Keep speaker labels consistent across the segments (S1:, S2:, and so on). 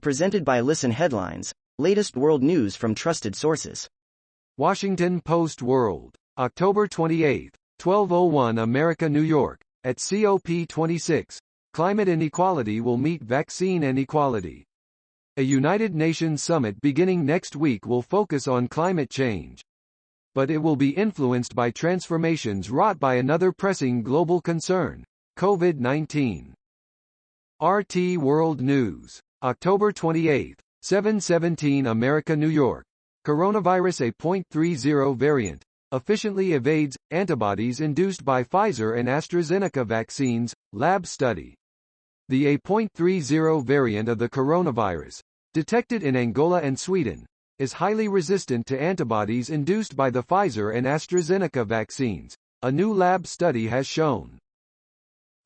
S1: Presented by Listen Headlines, latest world news from trusted sources.
S2: Washington Post World, October 28, 12:01 America, New York. At COP26, climate inequality will meet vaccine inequality. A United Nations summit beginning next week will focus on climate change. But it will be influenced by transformations wrought by another pressing global concern, COVID-19. RT World News, October 28, 7:17 America, New York. Coronavirus A.30 variant efficiently evades antibodies induced by Pfizer and AstraZeneca vaccines, lab study. The A.30 variant of the coronavirus, detected in Angola and Sweden, is highly resistant to antibodies induced by the Pfizer and AstraZeneca vaccines, a new lab study has shown.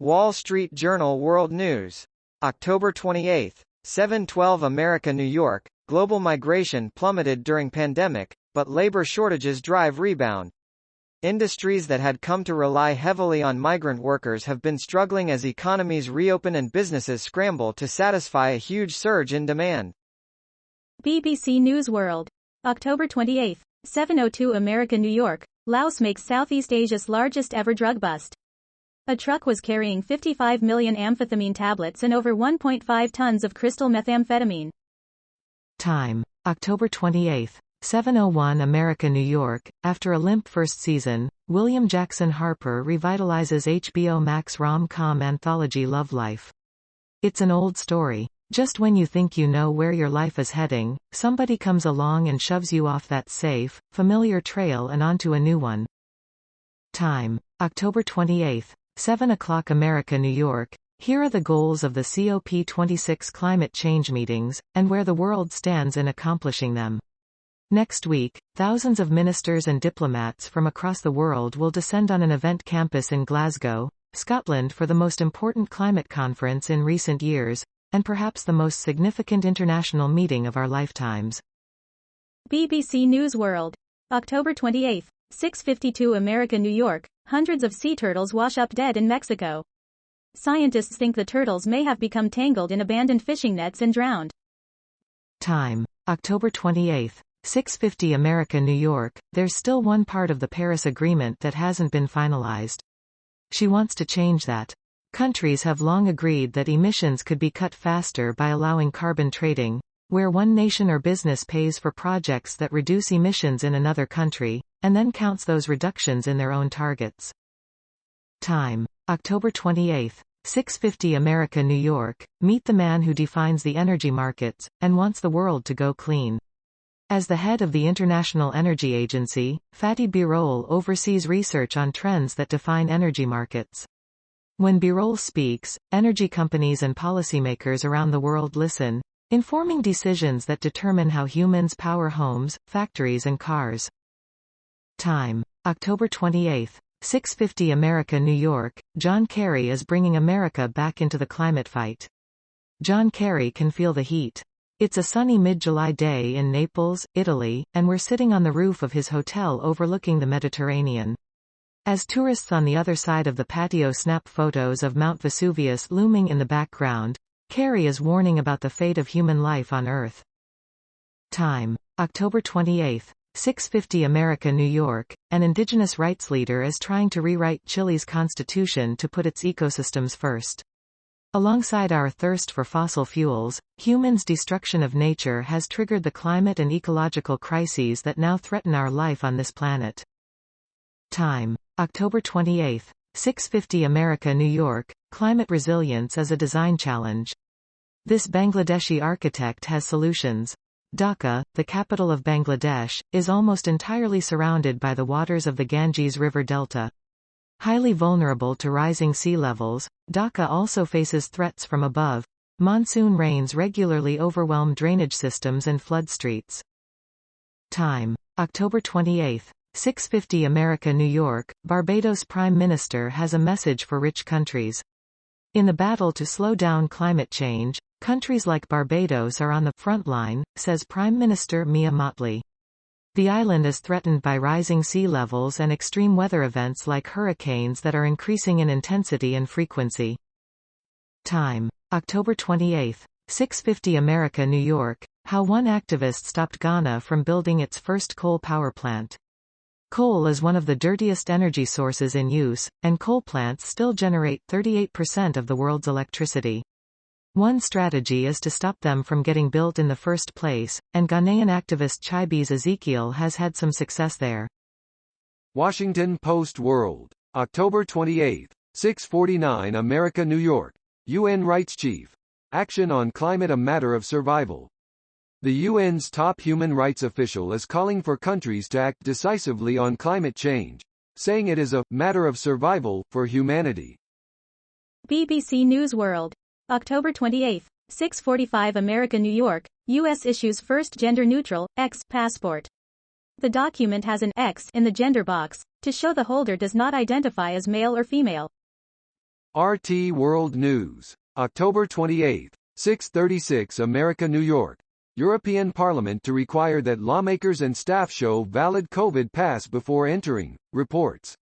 S3: Wall Street Journal World News, October 28, 7:12 America, New York. Global migration plummeted during pandemic, but labor shortages drive rebound. Industries that had come to rely heavily on migrant workers have been struggling as economies reopen and businesses scramble to satisfy a huge surge in demand.
S4: BBC News World, October 28, 7:02 America, New York. Laos makes Southeast Asia's largest ever drug bust. A truck was carrying 55 million amphetamine tablets and over 1.5 tons of crystal methamphetamine.
S5: Time, October 28, 7:01 America, New York. After a limp first season, William Jackson Harper revitalizes HBO Max Rom-Com Anthology Love Life. It's an old story. Just when you think you know where your life is heading, somebody comes along and shoves you off that safe, familiar trail and onto a new one. Time, October 28, 7 o'clock America, New York. Here are the goals of the COP26 climate change meetings, and where the world stands in accomplishing them. Next week, thousands of ministers and diplomats from across the world will descend on an event campus in Glasgow, Scotland for the most important climate conference in recent years, and perhaps the most significant international meeting of our lifetimes.
S4: BBC News World, October 28, 6:52 America, New York. Hundreds of sea turtles wash up dead in Mexico. Scientists think the turtles may have become tangled in abandoned fishing nets and drowned.
S5: Time, October 28, 6:50 America, New York. There's still one part of the Paris Agreement that hasn't been finalized. She wants to change that. Countries have long agreed that emissions could be cut faster by allowing carbon trading, where one nation or business pays for projects that reduce emissions in another country, and then counts those reductions in their own targets. Time, October 28, 6:50 America, New York. Meet the man who defines the energy markets, and wants the world to go clean. As the head of the International Energy Agency, Fatih Birol oversees research on trends that define energy markets. When Birol speaks, energy companies and policymakers around the world listen, informing decisions that determine how humans power homes, factories and cars. Time, October 28, 6:50 America, New York. John Kerry is bringing America back into the climate fight. John Kerry can feel the heat. It's a sunny mid-July day in Naples, Italy, and we're sitting on the roof of his hotel overlooking the Mediterranean. As tourists on the other side of the patio snap photos of Mount Vesuvius looming in the background, Kerry is warning about the fate of human life on Earth. Time, October 28, 6:50 America, New York. An indigenous rights leader is trying to rewrite Chile's constitution to put its ecosystems first. Alongside our thirst for fossil fuels, humans' destruction of nature has triggered the climate and ecological crises that now threaten our life on this planet. Time, October 28, 6:50 America, New York. Climate resilience is a design challenge. This Bangladeshi architect has solutions. Dhaka, the capital of Bangladesh, is almost entirely surrounded by the waters of the Ganges River Delta. Highly vulnerable to rising sea levels, Dhaka also faces threats from above. Monsoon rains regularly overwhelm drainage systems and flood streets. Time, October 28, 6:50 America, New York. Barbados Prime Minister has a message for rich countries. In the battle to slow down climate change, countries like Barbados are on the front line, says Prime Minister Mia Mottley. The island is threatened by rising sea levels and extreme weather events like hurricanes that are increasing in intensity and frequency. Time, October 28, 6:50 America, New York. How one activist stopped Ghana from building its first coal power plant. Coal is one of the dirtiest energy sources in use, and coal plants still generate 38% of the world's electricity. One strategy is to stop them from getting built in the first place, and Ghanaian activist Chibi's Ezekiel has had some success there.
S2: Washington Post World, October 28, 6:49 America, New York. UN Rights Chief. Action on climate a matter of survival. The UN's top human rights official is calling for countries to act decisively on climate change, saying it is a matter of survival for humanity.
S4: BBC News World. October 28, 6:45 America, New York. U.S. issues first gender-neutral X passport. The document has an X in the gender box, to show the holder does not identify as male or female.
S2: RT World News. October 28, 6:36 America, New York. European Parliament to require that lawmakers and staff show valid COVID pass before entering, reports.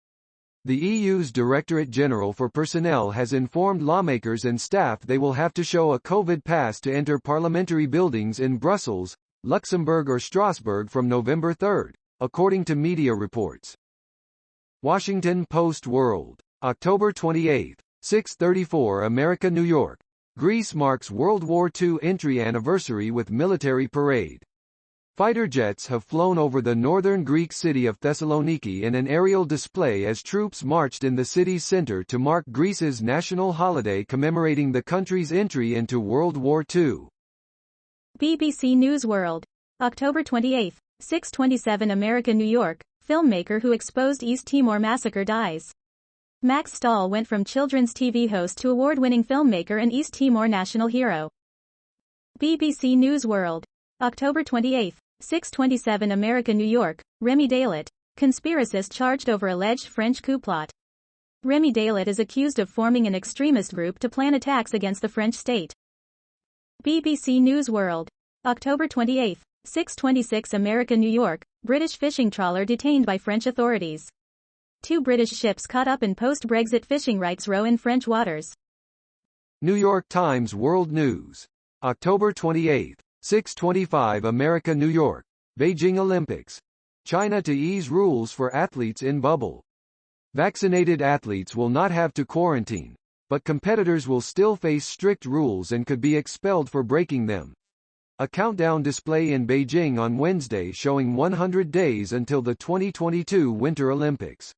S2: The EU's Directorate General for Personnel has informed lawmakers and staff they will have to show a COVID pass to enter parliamentary buildings in Brussels, Luxembourg or Strasbourg from November 3, according to media reports. Washington Post World. October 28, 6:34 America, New York. Greece marks World War II entry anniversary with military parade. Fighter jets have flown over the northern Greek city of Thessaloniki in an aerial display as troops marched in the city's center to mark Greece's national holiday commemorating the country's entry into World War II.
S4: BBC News World. October 28, 6:27 America, New York. Filmmaker who exposed East Timor massacre dies. Max Stahl went from children's TV host to award-winning filmmaker and East Timor national hero. BBC News World. October 28, 6:27 America, New York. Remy Dalet, conspiracist charged over alleged French coup plot. Remy Dalet is accused of forming an extremist group to plan attacks against the French state. BBC News World. October 28, 6:26 America, New York. British fishing trawler detained by French authorities. 2 British ships caught up in post-Brexit fishing rights row in French waters.
S2: New York Times World News. October 28, 6:25 America, New York. Beijing Olympics. China to ease rules for athletes in bubble. Vaccinated athletes will not have to quarantine, but competitors will still face strict rules and could be expelled for breaking them. A countdown display in Beijing on Wednesday showing 100 days until the 2022 Winter Olympics.